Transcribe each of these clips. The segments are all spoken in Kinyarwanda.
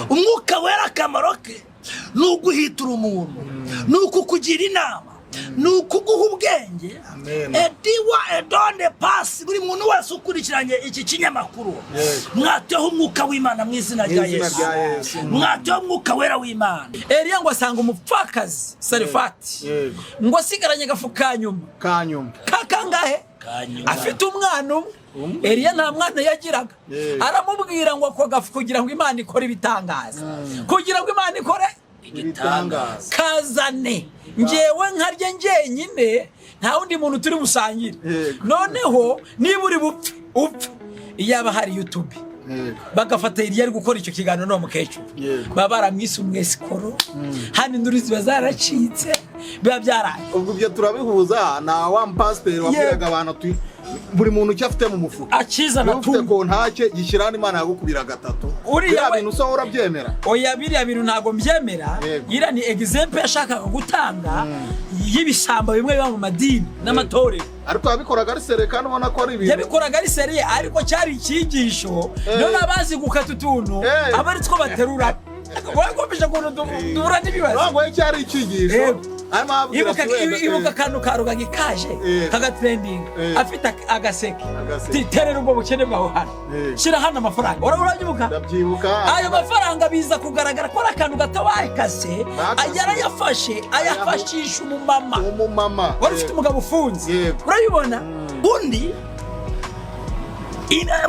umwuka wera akamaro ke ni uguhitura umuntu, ni ukukugira inama, ni ukuguha ubwenge. Ediwa edonde pasi buri muntu wese ukurikiranye iki kinyamakuru mwateho umwuka w'Imana mu izina rya Yesu, mwateho umwuka wera w'Imana. Eliya ngo asanga umupfakazi Sarifati ngo asigaranye gafu kanyuma kakangahe afite umwana umwe. Eliya nta mwana yagiraga, aramubwira ngo ako gafu kugira ngo Imana ikore ibitangaza, kugira ngo Imana ikore igitangaza kazane njewe nkarye njyenyine nta wundi muntu turi busangire. Noneho niba uri upfa iyaba hari YouTube bagafata Eliya ari gukora icyo kiganiro no mukecuru baba baramwise umwesikoro, hano induru ziba zaracitse biba byaraye. Ubwo ibyo turabihuza na wa pastor wabwiraga abantu buri muntu cyo afite mu mufuka akizana ufite ko ntacye gishyirana Imana yagukubira gatatu. Uriya bintu so urabyemera? Oya, biriya bintu ntago mbyemera. Ira ni example yashakaga gutanga y'ibisamba bimwe biba mu madini n'amatorero, ariko yabikoraga ari sere kandi ubona ko ari ibintu yabikoraga ari sere, ariko cyari ikigisho none abazi gukata utuntu abari two baterura wakomeje kudura n'ibibazo ntabwo cyari ikigisho. Ibuka kantu karugagi kaje kagatrending afite agaseke terera ubwo bukene bwaho hano shira hano amafaranga urabyibuka? Ndabyibuka. Ayo mafaranga biza kugaragara ko akantu gatawaye kase ayafashisha umumama wari ufite umugabo ufunze, urabibona? Undi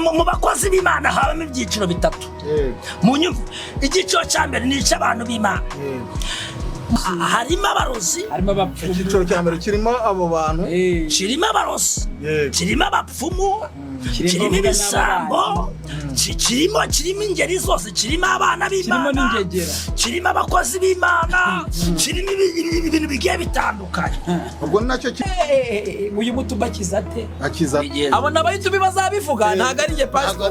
mu bakozi b'Imana habamo ibyiciro bitatu. Mu nyumva igiciro cya mbere ni icy'abantu b'Imana, harimo abarozi, harimo abapfumu. Igiciro cya mbere kirimo abo bantu, kirimo abarozi, kirimo abapfumu, kirimo ibisambo, kirimo ingeri zose, kirimo abana b'Imana, kirimo abakozi b'Imana, kirimo ibintu bigiye bitandukanye. ubwo nacyo uyu mutumba kizate akizate abona abayitubi bazabivuga ntago ari nge pastor.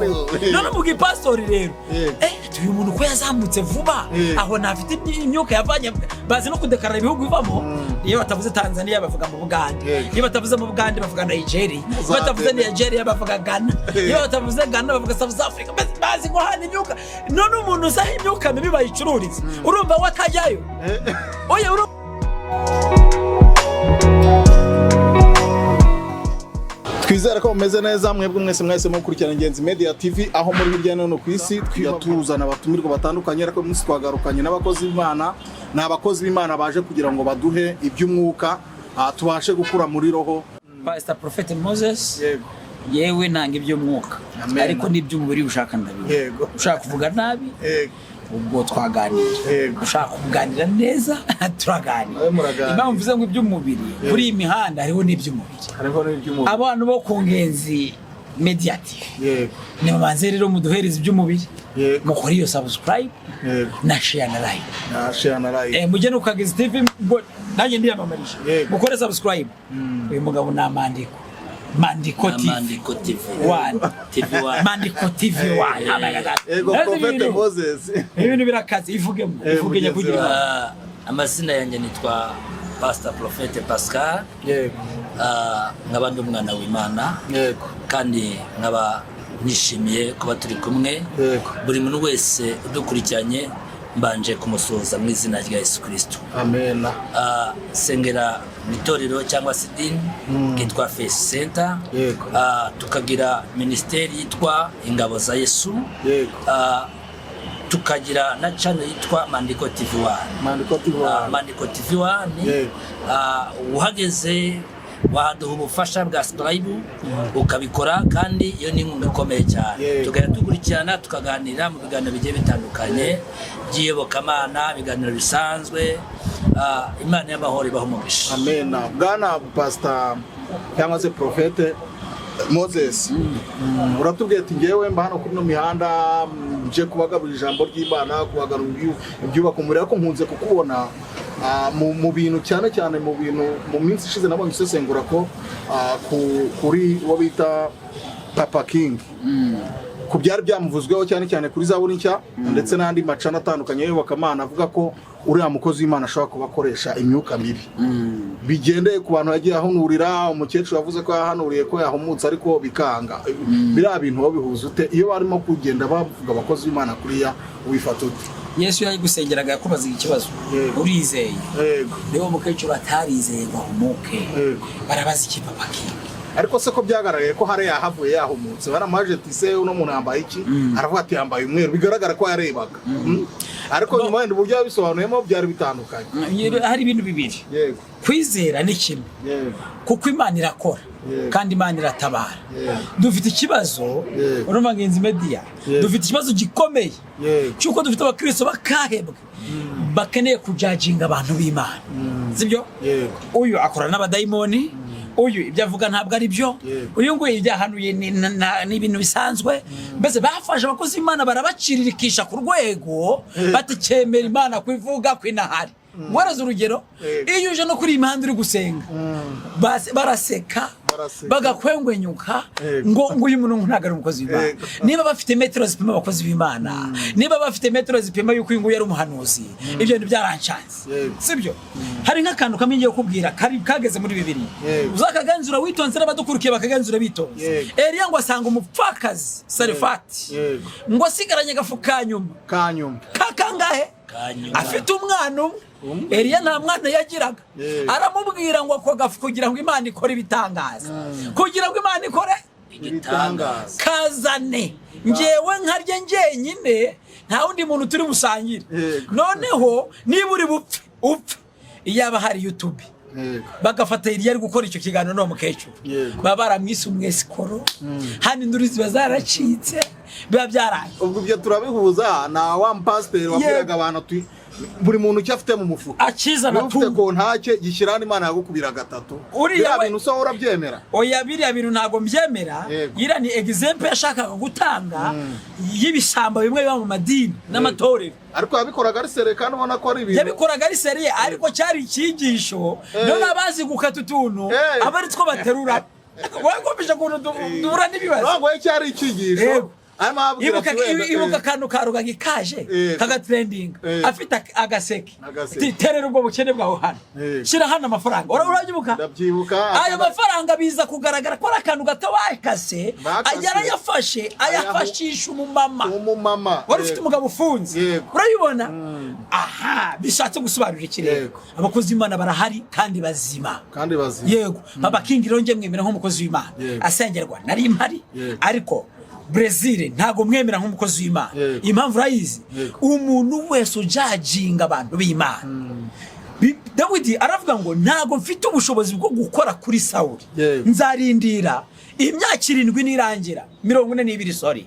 None mugi pastor rero uyu muntu ko yazamutse vuba aho ntafite imyuka yavanye, bazi no kudekarara ibihugu bivamo. Iyo batavuze Tanzania bavuga mu Buganda, iyo batavuze mu Buganda bavuga Nigeria, iyo batavuze Nigeria bavuga Ghana, iyo batavuze Ghana bavuga South Africa. Bazi ngo hana imyuka. None umuntu uzaha imyuka mibi bayicururiza, urumva watajyayo? Oya twizera ko mumeze neza mwebwe mwese mukurikirana Ingenzi Media TV aho muri hirya no ku isi twiyatuzana abatumirwa batandukanye. Ariko umunsi twagarukanye n'abakozi b'Imana, n'abakozi b'Imana baje kugira ngo baduhe iby'umwuka tubashe gukura muri roho. Pastor Prophet Moses yewe nanga iby'umwuka ariko n'iby'umubiri ushaka ndabiye. Ushaka kuvuga nabi ubwo twaganira, ushaka kuganira neza turaganira. Impamvu mvuze ngo iby'umubiri muri imihanda hariho n'iby'umubiri. Abantu bo ku Ngenzi Media TV ni babanze rero muduhereza iby'umubiri, mukora iyo subscribe na share na like. Mujye no kagezi TV nanjye ndiyamamarisha, mukore subscribe. Uyu mugabo na Mandiko TV 1 Mandiko TV 1. Ego Prophet Moses ibintu birakaze ivugemo ivugenya kugira. Amazina yanjye nitwa Pastor Prophet Pascal, nkaba ndi umwana w'Imana kandi nkaba nishimiye kuba turi kumwe. Buri muntu wese udukurikiranye mbanje kumusuhuza mu izina rya Yesu Kristo. Amen. Sengera itorero cyangwa se idini yitwa Faith Center, tukagira ministeri yitwa Ingabo za Yesu, tukagira na channel yitwa Mandiko TV 1. Mandiko TV 1 uhageze waduha ubufasha bwa subscribe ukabikora, kandi iyo ni inkunga ikomeye cyane. Tugenda tukurikirana tukaganira mu biganiro bigiye bitandukanye by'iyobokamana, ibiganiro bisanzwe. Imana y'amahoro ibaho umugisha. Amen. Bwana Pastor cyangwa se Prophet Moses, uratubwiye ati ngewe mba hano kuri no mihanda nje kubagaburira ijambo ry'Imana, kubagarura ibyubaka umubiri. Ariko nkunze kukubona mu bintu cyane mu bintu mu minsi ishize nabonye isesengura ko kuri wo bita Papa King ku byari byamuvuzweho cyane kuri Zaburi nshya ndetse n'andi macana atandukanye y'Iyobokamana avuga ko uriya mukozi w'Imana ashobora kubakoresha imyuka mibi bigendeye ku bantu yagiye ahunurira. Umukecuru yavuze ko yahanuriye ko yahumutse ariko bikanga. Biriya bintu wo bihuza ute iyo barimo kugenda bavuga abakozi b'Imana kuriya ubifata ute? Yesu yari gusengeraga yakubaza ikibazo, urizeye? Niba umukecuru atarizeye ngo ahumuke, barabaza iki papa kingi? Ariko se ko byagaragaye ko hari yahavuye yahumutse, baramaje ati se uno muntu yambaye iki? Aravuga ati yambaye umweru, bigaragara ko yarebaga. Ariko nyuma y'indi buryo yabisobanuyemo byari bitandukanye. Hari ibintu bibiri. Kwizera ni kimwe, kuko Imana irakora kandi Imana iratabara. Dufite ikibazo, urumva ngenzi media, dufite ikibazo gikomeye cyuko dufite abakristo bakahebwe bakeneye kujajinga abantu b'Imana, sibyo? Uyu akora n'abadayimoni, uyu ibyo avuga ntabwo ari byo, uyu nguyu ibyahanuye ni ibintu bisanzwe. Mbese bafashe abakozi b'Imana barabaciririkisha ku rwego batikemera Imana kwivuga kwinahari. Mwaraza urugero, iyo uje no kuri imihanda uri gusenga baraseka bagakwengwenyuka ngo uyu muntu ntago ari umukozi w'Imana. Niba bafite metero zipima abakozi b'Imana, niba bafite metero zipima yuko uyu nguyu yari umuhanuzi, ibyo bintu byaranshanze, sibyo? Hari nk'akantu kamwe ngiye kukubwira kageze muri Bibiliya, uzakaganzura witonze n'abadukurikiye bakaganzura bitonze. Eliya ngo asanga umupfakazi Sarefati ngo asigaranye agafu kanyuma kakangahe, afite umwana umwe. Eliya nta mwana yagiraga, aramubwira ngo ako gafu kugira ngo Imana ikore ibitangaza, kugira ngo Imana ikore ibitangaza kazane ngewe nkarye ngenyine, nta wundi muntu turi busangire. Noneho niba uri upfe iyaba hari YouTube bagafata Eliya ari gukora icyo kiganiro no mukecuru, baba baramwise umwesikoro, hano induru ziba zaracitse, biba byaraye. Ubwo ibyo turabihuza na wa pastor wabwiraga abantu buri muntu cyo afite mu mufuka akiza ufite ko ntacye gishyirana Imana yagukubira gatatu. Biriya bintu so urabyemera? Oya, biriya bintu ntago mbyemera. Ira ni example yashakaga gutanga y'ibisamba bimwe biba mu madini n'amatorero, ariko yabikoraga ari sere kandi ubona ko ari ibintu yabikoraga ari sere, ariko cyari ikigisho. None abazi gukata utuntu abari two baterura wagombije kuntu dura n'ibibazo, ngo cyari ikigisho. Ibuka akantu karugaga ikaje kagatrending, afite agaseke terera ubwo bukene bwaho hano, shira hano amafaranga. Urabyibuka? Ayo mafaranga biza kugaragara ko ari akantu gato wakase, ayafashisha umumama wari ufite umugabo ufunze. Urabibona? Aha, bishatse gusobanura ikirere. Abakozi b'Imana barahari kandi bazima. Yego, Papa King rero nge mwemera nk'umukozi w'Imana, asengerwa nari impari, ariko Brazil ntago mwemera nk'umukozi w'Imana. Impamvu urayizi, umuntu wese ujajinga abantu b'Imana. Dawidi aravuga ngo ntago mfite ubushobozi bwo gukora kuri Sawuli, nzarindira imyaka 7 nirangira 42 sorry,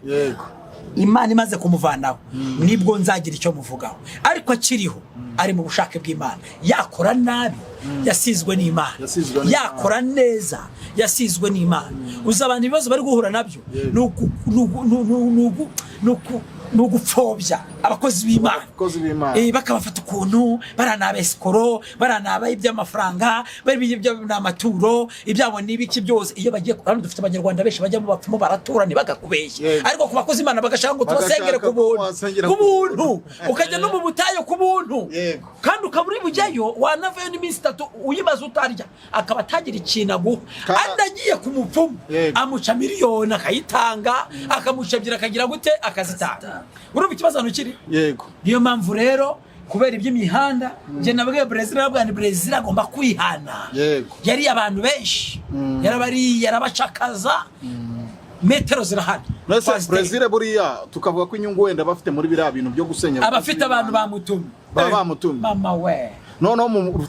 Imana imaze kumuvanaho nibwo nzagira icyo muvugaho. Ariko akiriho ari mu bushake bw'Imana, yakora nabi yasizwe n'Imana, yakora neza yasizwe n'Imana. Uzabana ibibazo bari guhura nabyo nugupfobya abakozi b'Imana, bakabafata ukuntu baranabe esikoro, baranabe iby'amafaranga, bari iby'amaturo, ibyabo n'ibiki byose. Iyo bagiye hano dufite abanyarwanda benshi bajya mu bapfumu baratura ntibagakubeshye, ariko ku bakozi b'Imana bagashaka ngo tubasengere ku buntu, ukajya no mu butayo ku buntu, kandi ukaburi bujyayo wanavayo n'iminsi 3 uyibaza utarya, akaba atagira ikintu aguha. Andagiye ku mupfumu amuca miliyoni akayitanga, akamuca ebyiri akagira gute akazitanga. Urumva ikibazo hano kiri? Yego. Niyo mpamvu rero kubera iby'imihanda je nabwiye Brazil nabwani Brazil agomba kwihana. Yari abantu benshi yarabacakaza metero zirahana. Brazil buriya tukavuga ko inyungu wenda bafite muri biriya bintu byo gusenya abafite abantu bamutumye mama we. No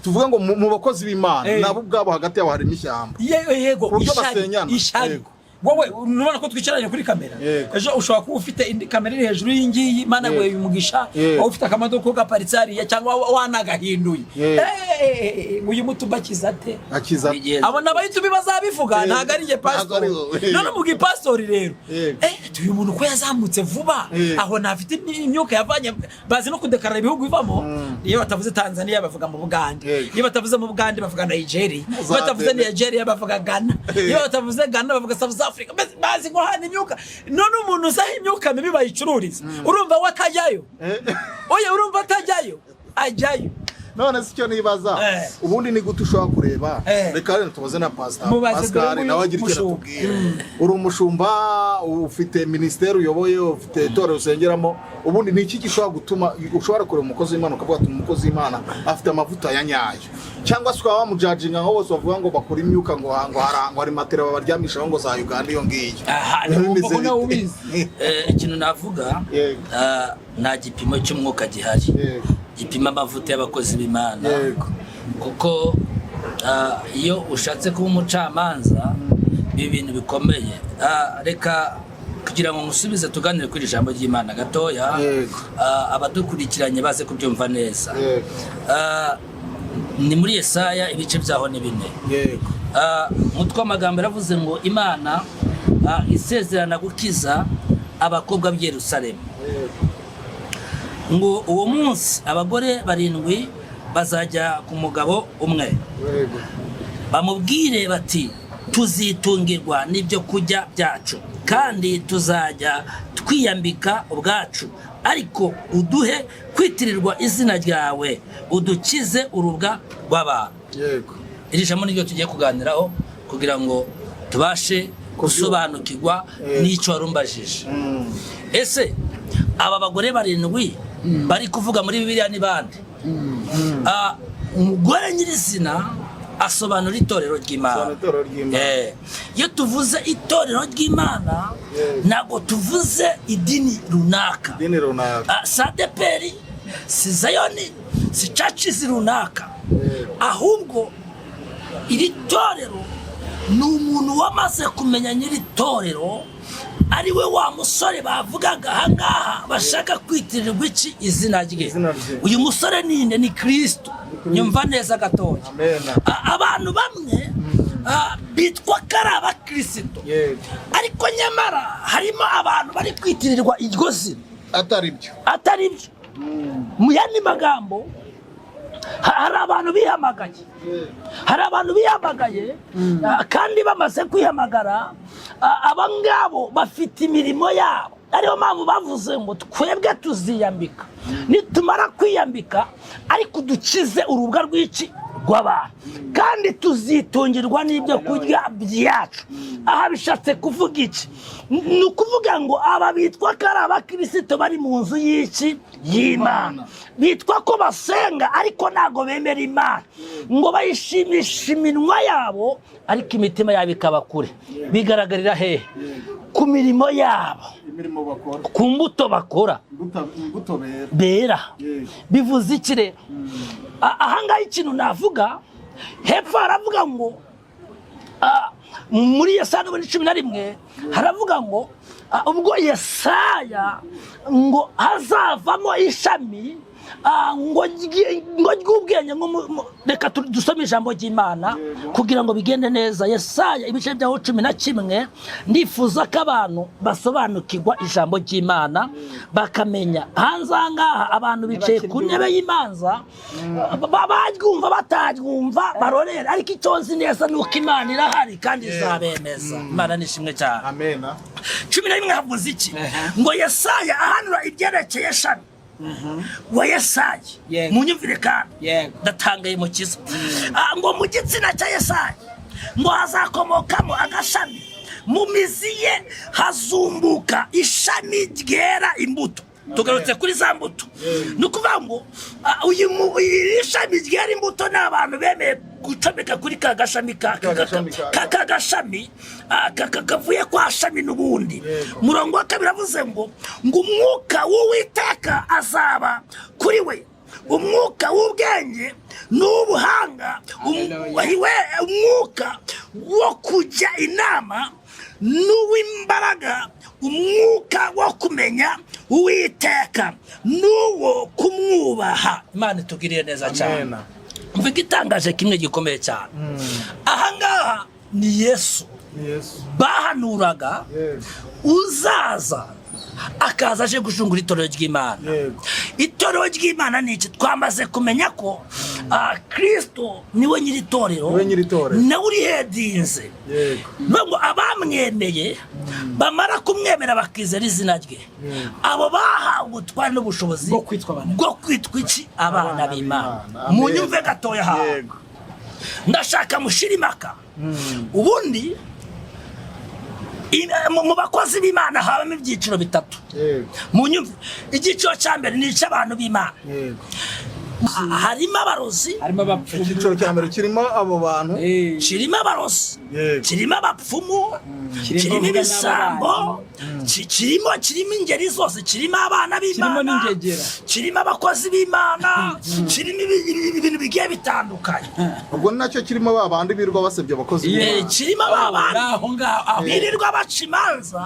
tuvuga ngo mu bakozi b'Imana nabo ubwabo hagati yabo hari n'ishyamba. Yego, ishari. Wowe nubona ko twicaranye kuri kamera, ejo ushobora kuba ufite indi kamera iri hejuru y'ingiyi, Imana gwe umugisha, ufite akamodoka gaparitsari cyangwa wanagahinduye. Uyu mutubakiza ate? Abo nabayitubi bazabivuga ntago ari je pastor. None mu gipastori rero uyu muntu ko yazamutse vuba, aho nafite imyuka yavanye, bazi no kudekarara ibihugu bivamo. Iyo batavuze Tanzania bavuga mu Buganda, iyo batavuze mu Buganda bavuga Nigeria, iyo batavuze Nigeria bavuga Ghana, iyo batavuze Ghana bavuga South Africa. Bazi ngo hana imyuka. None umuntu uzaho imyuka mibi bayicururiza, urumva watajyayo? Oya, urumva atajyayo? ajyayo. none si cyo nibaza ubundi ni gute ushobora kureba reka rero tubaze na Pascal nawe agira icyo atubwira. Uri umushumba ufite ministeri uyoboye ufite itorero usengeramo ubundi ni iki gishobora gutuma ushobora kureba umukozi w'Imana ukavuga ati umukozi w'Imana afite amavuta ya nyayo cyangwa se ukaba wamujudginga nko bose bavuga ngo bakora imyuka ngo hari matera babaryamishaho ngo za Uganda iyo ngiyo. Ikintu navuga nta gipimo cy'umwuka gihari gipima amavuta y'abakozi b'Imana kuko iyo ushatse kuba umucamanza ibintu bikomeye. Reka kugira ngo musubize tuganire kuri ijambo ry'Imana gatoya abadukurikiranye baze kubyumva neza. Ni muri Yesaya ibice byaho ni 4. Mutwe w'amagambo yaravuze ngo Imana isezerana gukiza abakobwa b'i Yerusalemu ngo uwo munsi abagore 7 bazajya ku mugabo umwe bamubwire bati tuzitungirwa n'ibyo kujya byacu kandi tuzajya twiyambika ubwacu ariko uduhe kwitirirwa izina ryawe udukize urubwa rw'abantu. Iri jambo niryo tugiye kuganiraho kugira ngo tubashe gusobanukirwa n'icyo warumbajije. Ese aba bagore 7 bari kuvuga muri Bibiliya ni bande? Umugore nyirizina asobanura itorero ry'Imana. Iyo tuvuze itorero ry'Imana ntabwo tuvuze idini runaka. Sadeperi si Zayoni si churches runaka ahubwo iri torero ni umuntu wamaze kumenya nyiri torero ari we wa musore bavugaga ahangaha bashaka kwitirirwa iki izina rye. Uyu musore ninde? Ni Kristo. Nyumva neza gatoya. Abantu bamwe bitwa karaba Kristo ariko nyamara harimo abantu bari kwitirirwa iryo zina atari byo. Mu yandi magambo hari abantu bihamagaye kandi bamaze kwihamagara abangabo bafite imirimo yabo. Ariyo mpamvu bavuze ngo twebwe tuziyambika nitumara kwiyambika ariko dukize urubwa rw'iki rw'abantu kandi tuzitungirwa n'ibyo kurya byacu. Aha bishatse kuvuga iki? Ni ukuvuga ngo aba bitwa ko ari abakristo bari mu nzu y'iki y'Imana bitwa ko basenga ariko ntago bemera Imana ngo bayishimisha iminwa yabo ariko imitima yabo ikaba kure. Bigaragarira hehe? Ku mirimo yabo, ku mbuto bakora bera. Bivuze iki rero? Ahangaha ikintu navuga hepfo haravuga ngo muri Yesaya 11 haravuga ngo ubwo Yesaya ngo hazavamo ishami ngo ry'ubwenge. Reka dusome ijambo ry'Imana kugira ngo bigende neza. Yesaya ibice byaho 11 ndifuza ko abantu basobanukirwa ijambo ry'Imana bakamenya. Hanze ahangaha abantu bicaye ku ntebe y'imanza baryumva bataryumva barorera ariko icyo nzi neza ni uko Imana irahari kandi izabemeza. Imana nishimwe cyane. Amen. 11 havuze iki? Ngo Yesaya ahanura ibyerekeye shami wa Yesaya. Munyumvire kandi ndatangaye mu kizo ngo mu gitsina cya Yesaya ngo hazakomokamo agashami mu mizi ye hazumbuka ishami ryera imbuto. Tugarutse kuri za mbuto. Nukuvuga ngo uyu ishami ryera imbuto n'abantu bemeye gucomeka kuri kagashami kavuye kwa shami n'ubundi. Murongo wa 2 avuze ngo umwuka w'Uwiteka azaba kuri we, umwuka w'ubwenge n'ubuhanga, umwuka wo kujya inama n'uw'imbaraga, umwuka wo kumenya Uwiteka n'uwo kumwubaha. Imana itugiriye neza cyane. Mvuga itangaje kimwe gikomeye cyane. Ahangaha ni Yesu bahanuraga uzaza akaza aje gushungura itorero ry'Imana. Itorero ry'Imana ni iki? Twamaze kumenya ko Kristo niwe nyiri itorero nawe uri hedinze ngo abamwemeye bamara kumwemera bakizera izina rye abo bahawe ubutware n'ubushobozi bwo kwitwa iki abana b'Imana mu nyumve gatoya hawe ndashaka mushirimaka ubundi mu bakozi b'Imana habamo ibyiciro bitatu mu nyumve igiciro cya mbere ni icy'abantu b'Imana harimo abarozi icyiciro cya mbere kirimo abo bantu kirimo abarozi kirimo abapfumu kirimo ibisambo kirimo ingeri zose kirimo abana b'Imana kirimo abakozi b'Imana kirimo ibintu bigiye bitandukanye ubwo nacyo kirimo babandi birirwa basebye abakozi b'Imana kirimo babandi birirwa baca imanza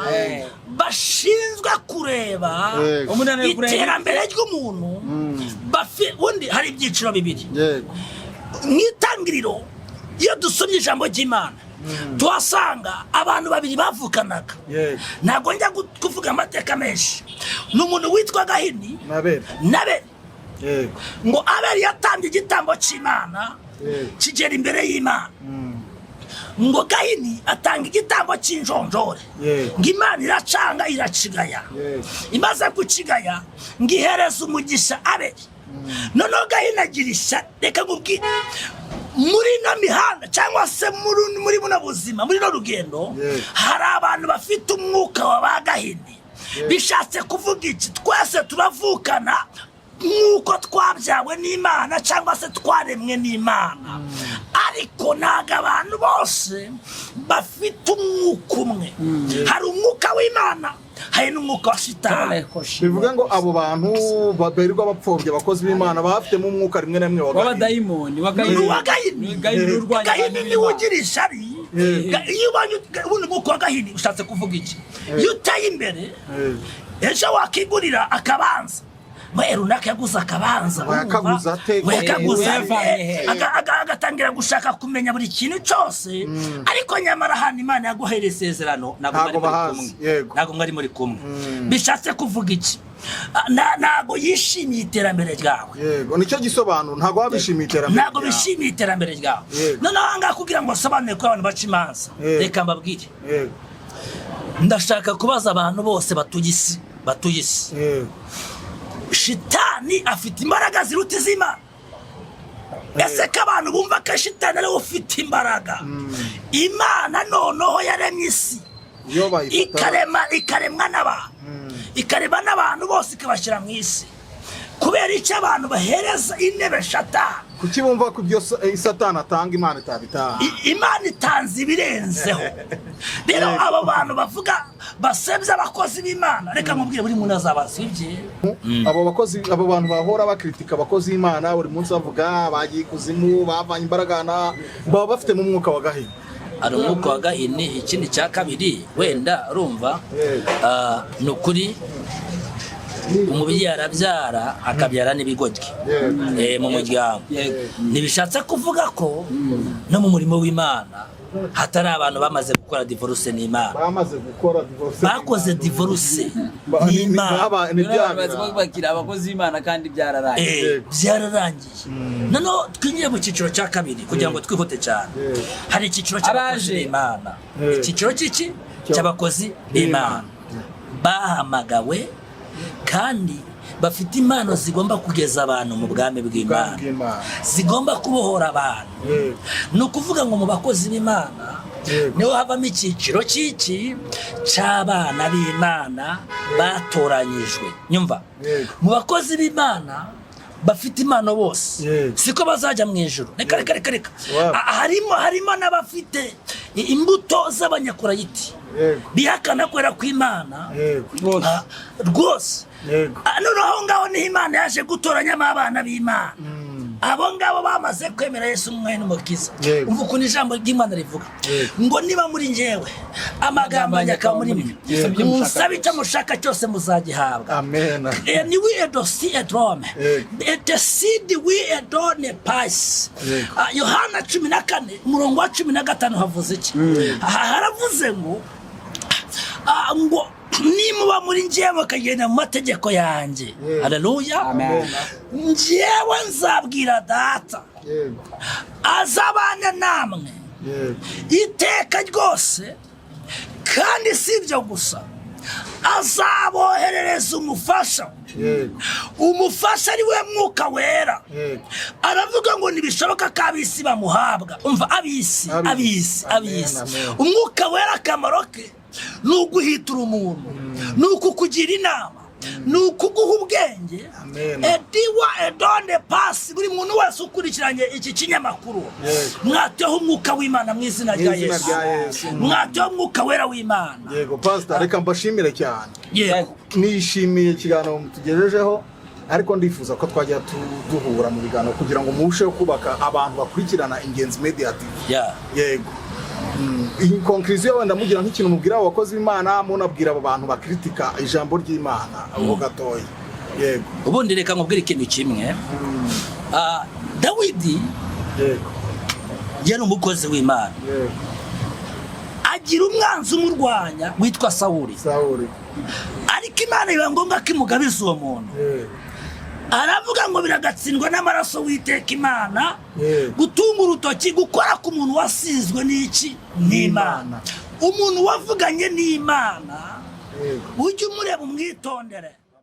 bashinzwe kureba iterambere ry'umuntu ubundi hari ibyiciro bibiri mu itangiriro iyo dusomye ijambo ry'Imana tuhasanga abantu babiri bavukanaga ntabwo njya kuvuga amateka menshi ni umuntu witwa Gahini n'Abeli ngo Abeli yatambye igitambo cy'Imana kigera imbere y'Imana ngo Gahini atanga igitambo cy'injonjore ngo Imana iracanga iracigaya imaze gucigaya ngo ihereza umugisha Abeli noneho Gahini agira ishyari reka nkubwire muri ino mihanda cyangwa se muri buno buzima muri no rugendo hari abantu bafite umwuka wa ba Gahini bishatse kuvuga iki twese turavukana nk'uko twabyawe n'Imana cyangwa se twaremwe n'Imana ariko ntabwo abantu bose bafite umwuka umwe hari umwuka w'Imana hari n'umwuka wa Shitani bivuga ngo abo bantu baberirwa bapfobye abakozi b'Imana bafitemo umwuka rimwe na rimwe wa dayimoni wa Gahini Gahini niwe ugira ishyari iyo ubonye ubundi umwuka wa Gahini ushatse kuvuga iki iyo uteye imbere ejo wakigurira akabanza runaka yaguze akabanza agatangira gushaka kumenya buri kintu cyose ariko nyamara hano Imana yaguhaye isezerano ntabwo mwari muri kumwe bishatse kuvuga iki ntabwo yishimiye iterambere ryawe yego nicyo gisobanuro ntabwo wabishimiye iterambere ntabwo bishimiye iterambere ryawe noneho ahangaha kugira ngo asobanure ko abantu baca imanza reka mbabwire ndashaka kubaza abantu bose batuye isi Shitani afite imbaraga ziruta iz'Imana ese ko abantu bumva ko Shitani ariwe ufite imbaraga Imana noneho yaremye isi ikaremwa n'abantu bose ikabashyira mu isi kubera icyo abantu bahereza intebe Satani kuki bumva ko ibyo Satani atanga Imana itabitaha Imana itanze ibirenzeho rero abo bantu bavuga basebye abakozi b'Imana reka nkubwire buri muntu azabasibye abo bantu bahora bakritika abakozi b'Imana buri munsi bavuga bagiye kuzimu bavanye imbaraga baba bafite mu mwuka wa Gahini ari umwuka wa Gahini ikindi cya kabiri wenda urumva ni ukuri umubyeyi arabyara akabyara n'ibigoryi mu muryango ntibishatse kuvuga ko no mu murimo w'Imana hatari abantu bamaze gukora divorce n'Imana bakoze divorce n'Imana bakira abakozi b'Imana kandi byararangiye noneho twinjiye mu cyiciro cya kabiri kugira ngo twihute cyane hari icyiciro cy'abakozi b'Imana icyiciro cy'abakozi b'Imana bahamagawe kandi bafite impano zigomba kugeza abantu mu bwami bw'Imana zigomba kubohora abantu ni ukuvuga ngo mu bakozi b'Imana niho havamo icyiciro cy'abana b'Imana batoranyijwe nyumva mu bakozi b'Imana bafite impano bose siko bazajya mu ijuru reka harimo n'abafite imbuto z'abanyakorayiti bihakana kwera kw'Imana rwose noneho aho ngaho niho Imana yaje gutoranyamo abana b'Imana abo ngabo bamaze kwemera Yesu umwami n'umukiza umva ukuntu ijambo ry'Imana rivuga ngo niba muri njyewe amagambo akaba muri mwe musabe icyo mushaka cyose muzagihabwa ni we dosi edrome the seed we edone pass Yohana 14 umurongo wa 15 havuze iki haravuze ngo nimuba muri njyewe bakagenda mu mategeko yanjye haleluya njyewe nzabwira data azabana namwe iteka ryose, kandi si ibyo gusa, azaboherereza umufasha. Umufasha ari we Mwuka Wera. Aravuga ngo ntibishoboka ko ab'isi bamuhabwa. Umva, ab'isi. Umwuka Wera akamaro ke ni uguhitura umuntu, ni ukukugira inama, ni ukuguha ubwenge. Ediwa edonde pasi. Buri muntu wese ukurikiranye iki kinyamakuru, mwateho umwuka w'Imana mu izina rya Yesu. Mwateho umwuka Wera w'Imana. Yego pastor, reka mbashimire cyane. Nishimiye ikiganiro mutugejejeho, ariko ndifuza ko twajya duhura mu biganiro kugira ngo murusheho kubaka abantu bakurikirana Ingenzi Media TV. Yego. In conclusion, wenda mugira nk'ikintu mubwira abakozi b'Imana, munabwira abo bantu bakritika ijambo ry'Imana aho gatoya. Yego. Ubundi reka nkubwire ikintu kimwe. Dawidi yari umukozi w'Imana. Agira umwanzi umurwanya witwa Sawuli. Ariko Imana iba ngombwa ko imugabiza uwo muntu. Aravuga ngo biragatsindwa n'amaraso w'Iteka Imana, gutunga urutoki, gukora ku muntu wasizwe n'iki? N'Imana. Umuntu wavuganye n'Imana, ujye umureba umwitondere.